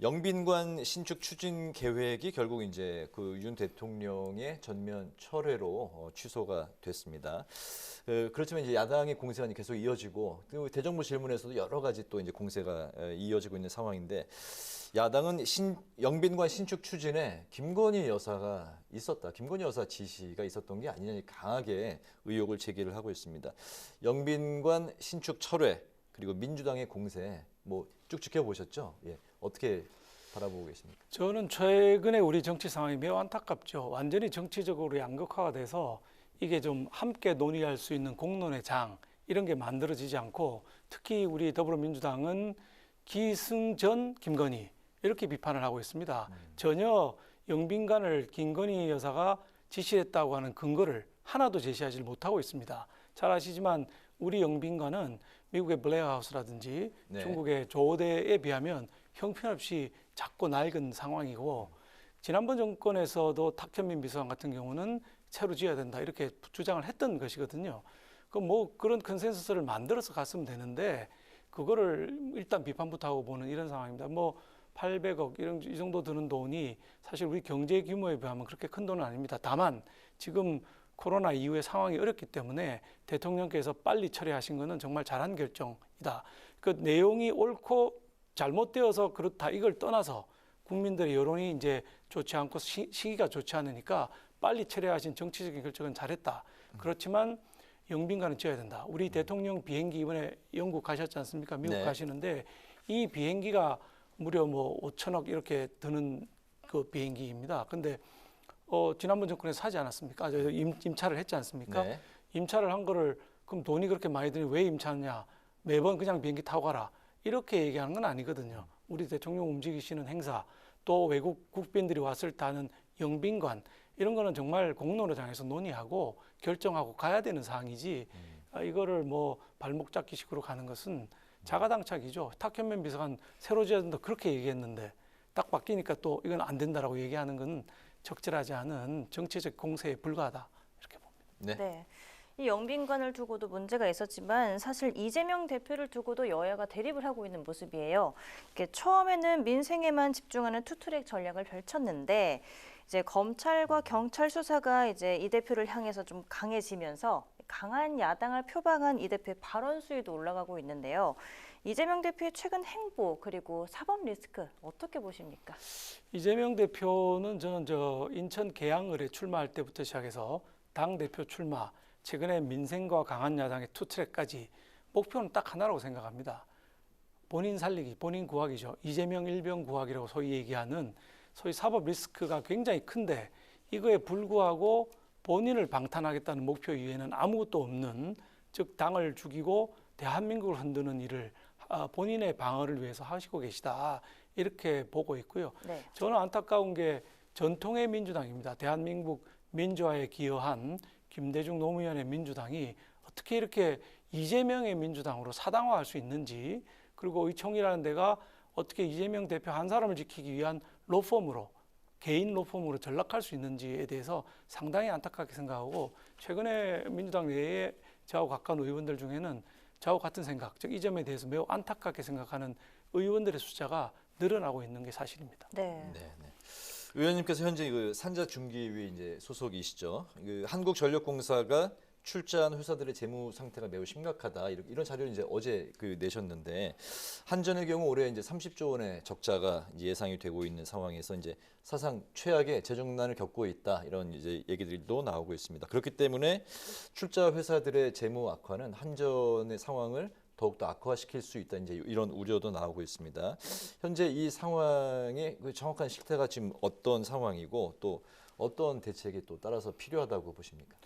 영빈관 신축 추진 계획이 결국 이제 그 윤 대통령의 전면 철회로 취소가 됐습니다. 그렇지만 이제 야당의 공세가 계속 이어지고 그 대정부 질문에서도 여러 가지 또 이제 공세가 이어지고 있는 상황인데 야당은 영빈관 신축 추진에 김건희 여사가 있었다. 김건희 여사 지시가 있었던 게 아니냐 강하게 의혹을 제기를 하고 있습니다. 영빈관 신축 철회 그리고 민주당의 공세 뭐 쭉 지켜보셨죠? 예. 어떻게 바라보고 계십니까? 저는 최근에 우리 정치 상황이 매우 안타깝죠. 완전히 정치적으로 양극화가 돼서 이게 좀 함께 논의할 수 있는 공론의 장 이런 게 만들어지지 않고 특히 우리 더불어민주당은 기승전 김건희 이렇게 비판을 하고 있습니다. 전혀 영빈관을 김건희 여사가 지시했다고 하는 근거를 하나도 제시하지 못하고 있습니다. 잘 아시지만 우리 영빈관은 미국의 블레어하우스라든지 네. 중국의 조대에 비하면 형편없이 작고 낡은 상황이고 지난번 정권에서도 탁현민 비서관 같은 경우는 새로 지어야 된다 이렇게 주장을 했던 것이거든요. 그럼 뭐 그런 컨센서스를 만들어서 갔으면 되는데 그거를 일단 비판부터 하고 보는 이런 상황입니다. 뭐 800억 이 정도 드는 돈이 사실 우리 경제 규모에 비하면 그렇게 큰 돈은 아닙니다. 다만 지금 코로나 이후에 상황이 어렵기 때문에 대통령께서 빨리 처리하신 것은 정말 잘한 결정이다. 그 내용이 옳고 잘못되어서 그렇다 이걸 떠나서 국민들의 여론이 이제 좋지 않고 시기가 좋지 않으니까 빨리 처리하신 정치적인 결정은 잘했다. 그렇지만 영빈관은 지어야 된다. 우리 대통령 비행기 이번에 영국 가셨지 않습니까? 미국 네. 가시는데 이 비행기가 무려 뭐 5천억 이렇게 드는 그 비행기입니다. 근데 지난번 정권에서 사지 않았습니까? 임차를 했지 않습니까? 네. 임차를 한 거를 그럼 돈이 그렇게 많이 드니 왜 임차하느냐? 매번 그냥 비행기 타고 가라. 이렇게 얘기하는 건 아니거든요. 우리 대통령 움직이시는 행사, 또 외국 국빈들이 왔을 때 하는 영빈관 이런 거는 정말 공론화장에서 논의하고 결정하고 가야 되는 사항이지 이거를 뭐 발목 잡기식으로 가는 것은 자가당착이죠. 탁현민 비서관 새로 지어야 된다 그렇게 얘기했는데 딱 바뀌니까 또 이건 안 된다라고 얘기하는 건 적절하지 않은 정치적 공세에 불과하다 이렇게 봅니다. 네. 네. 이 영빈관을 두고도 문제가 있었지만 사실 이재명 대표를 두고도 여야가 대립을 하고 있는 모습이에요. 이게 처음에는 민생에만 집중하는 투트랙 전략을 펼쳤는데 이제 검찰과 경찰 수사가 이제 이 대표를 향해서 좀 강해지면서 강한 야당을 표방한 이 대표의 발언 수위도 올라가고 있는데요. 이재명 대표의 최근 행보 그리고 사법 리스크 어떻게 보십니까? 이재명 대표는 저는 인천 계양을에 출마할 때부터 시작해서 당 대표 출마, 최근에 민생과 강한 야당의 투트랙까지 목표는 딱 하나라고 생각합니다. 본인 살리기, 본인 구하기죠. 이재명 일병 구하기라고 소위 얘기하는 소위 사법 리스크가 굉장히 큰데 이거에 불구하고 본인을 방탄하겠다는 목표 이외에는 아무것도 없는 즉 당을 죽이고 대한민국을 흔드는 일을 본인의 방어를 위해서 하시고 계시다 이렇게 보고 있고요. 네. 저는 안타까운 게 전통의 민주당입니다. 대한민국 민주화에 기여한 김대중 노무현의 민주당이 어떻게 이렇게 이재명의 민주당으로 사당화할 수 있는지 그리고 의총이라는 데가 어떻게 이재명 대표 한 사람을 지키기 위한 로펌으로 개인 로펌으로 전락할 수 있는지에 대해서 상당히 안타깝게 생각하고 최근에 민주당 내에 저하고 가까운 의원들 중에는 저하고 같은 생각, 즉 이 점에 대해서 매우 안타깝게 생각하는 의원들의 숫자가 늘어나고 있는 게 사실입니다. 네. 의원님께서 현재 그 산자중기위 이제 소속이시죠. 그 한국전력공사가 출자한 회사들의 재무 상태가 매우 심각하다 이런 자료를 이제 어제 내셨는데 한전의 경우 올해 이제 30조 원의 적자가 이제 예상이 되고 있는 상황에서 이제 사상 최악의 재정난을 겪고 있다 이런 이제 얘기들도 나오고 있습니다. 그렇기 때문에 출자 회사들의 재무 악화는 한전의 상황을 더욱더 악화시킬 수 있다 이제 이런 우려도 나오고 있습니다. 현재 이 상황의 그 정확한 실태가 지금 어떤 상황이고 또 어떤 대책이 또 따라서 필요하다고 보십니까?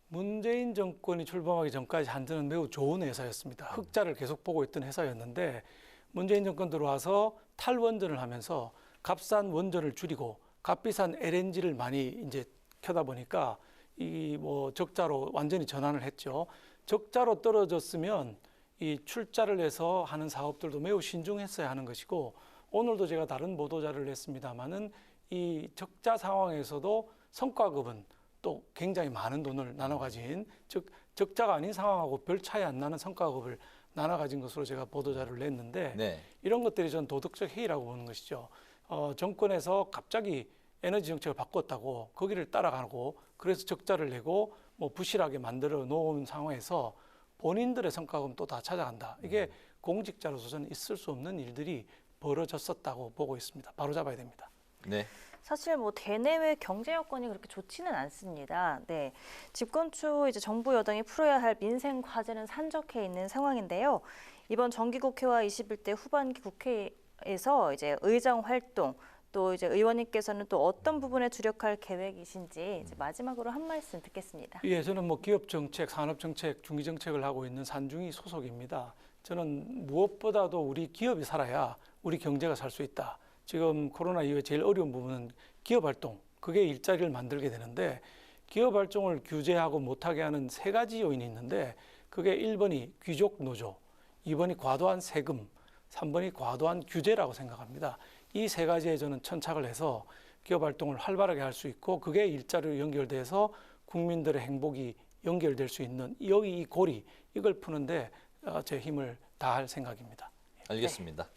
문재인 정권이 출범하기 전까지 한전은 매우 좋은 회사였습니다. 흑자를 계속 보고 있던 회사였는데 문재인 정권 들어와서 탈원전을 하면서 값싼 원전을 줄이고 값비싼 LNG를 많이 이제 켜다 보니까 이 뭐 적자로 완전히 전환을 했죠. 적자로 떨어졌으면 이 출자를 해서 하는 사업들도 매우 신중했어야 하는 것이고, 오늘도 제가 다른 보도자를 냈습니다마는 이 적자 상황에서도 성과급은 또 굉장히 많은 돈을 나눠 가진, 즉 적자가 아닌 상황하고 별 차이 안 나는 성과급을 나눠 가진 것으로 제가 보도자를 냈는데, 네. 이런 것들이 전 도덕적 해이라고 보는 것이죠. 정권에서 갑자기 에너지 정책을 바꿨다고 거기를 따라가고 그래서 적자를 내고 뭐 부실하게 만들어 놓은 상황에서 본인들의 성과금 또 다 찾아간다. 이게 공직자로서는 있을 수 없는 일들이 벌어졌었다고 보고 있습니다. 바로 잡아야 됩니다. 네. 사실 뭐 대내외 경제 여건이 그렇게 좋지는 않습니다. 네, 집권 초 이제 정부 여당이 풀어야 할 민생 과제는 산적해 있는 상황인데요. 이번 정기국회와 21대 후반기 국회에서 이제 의정 활동, 또 이제 의원님께서는 또 어떤 부분에 주력할 계획이신지 이제 마지막으로 한 말씀 듣겠습니다. 예, 저는 뭐 기업 정책, 산업 정책, 중기 정책을 하고 있는 산중위 소속입니다. 저는 무엇보다도 우리 기업이 살아야 우리 경제가 살 수 있다. 지금 코로나 이후에 제일 어려운 부분은 기업 활동, 그게 일자리를 만들게 되는데, 기업 활동을 규제하고 못하게 하는 3가지 요인이 있는데, 그게 1번이 귀족 노조, 2번이 과도한 세금, 3번이 과도한 규제라고 생각합니다. 이 3가지에 저는 천착을 해서 기업 활동을 활발하게 할 수 있고, 그게 일자리로 연결돼서 국민들의 행복이 연결될 수 있는 여기 이 고리, 이걸 푸는데 제 힘을 다할 생각입니다. 알겠습니다.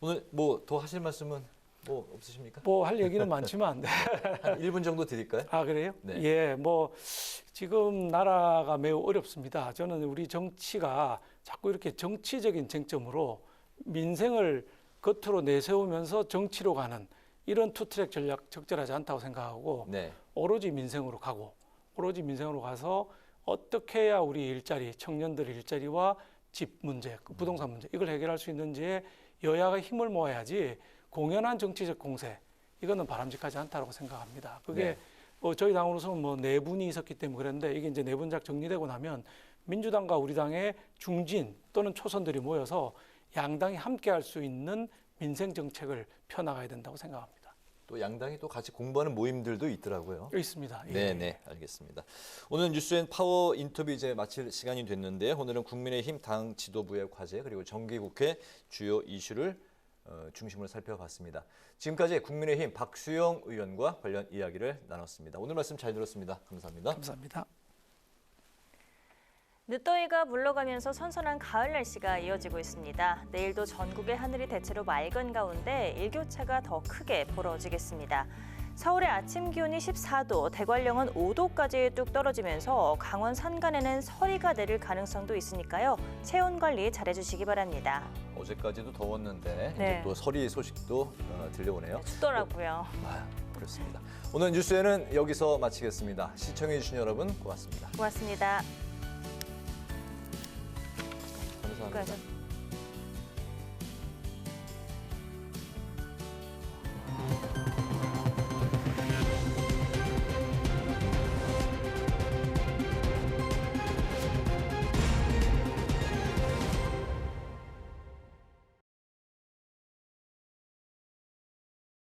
오늘 뭐 더 하실 말씀은 뭐 없으십니까? 뭐 할 얘기는 많지만 한 1분 정도 드릴까요? 아, 그래요? 네. 예, 뭐 지금 나라가 매우 어렵습니다. 저는 우리 정치가 자꾸 이렇게 정치적인 쟁점으로 민생을 겉으로 내세우면서 정치로 가는 이런 투트랙 전략 적절하지 않다고 생각하고, 네. 오로지 민생으로 가고, 오로지 민생으로 가서 어떻게 해야 우리 일자리, 청년들의 일자리와 집 문제, 부동산 문제, 이걸 해결할 수 있는지에 여야가 힘을 모아야지 공연한 정치적 공세, 이거는 바람직하지 않다고 생각합니다. 그게 네. 뭐 저희 당으로서는 뭐 4분이 있었기 때문에 그랬는데, 이게 이제 4분작 정리되고 나면 민주당과 우리 당의 중진 또는 초선들이 모여서 양당이 함께 할 수 있는 민생 정책을 펴나가야 된다고 생각합니다. 또 양당이 또 같이 공부하는 모임들도 있더라고요. 있습니다. 예. 네, 알겠습니다. 오늘 뉴스앤 파워 인터뷰 이제 마칠 시간이 됐는데, 오늘은 국민의힘 당 지도부의 과제 그리고 정기국회 주요 이슈를 중심으로 살펴봤습니다. 지금까지 국민의힘 박수영 의원과 관련 이야기를 나눴습니다. 오늘 말씀 잘 들었습니다. 감사합니다. 감사합니다. 늦더위가 물러가면서 선선한 가을 날씨가 이어지고 있습니다. 내일도 전국의 하늘이 대체로 맑은 가운데 일교차가 더 크게 벌어지겠습니다. 서울의 아침 기온이 14도, 대관령은 5도까지 뚝 떨어지면서 강원 산간에는 서리가 내릴 가능성도 있으니까요. 체온 관리 잘해주시기 바랍니다. 어제까지도 더웠는데 네. 이제 또 서리 소식도 들려오네요. 춥더라고요. 그렇습니다. 오늘 뉴스에는 여기서 마치겠습니다. 시청해주신 여러분 고맙습니다. 고맙습니다. 감사합니다.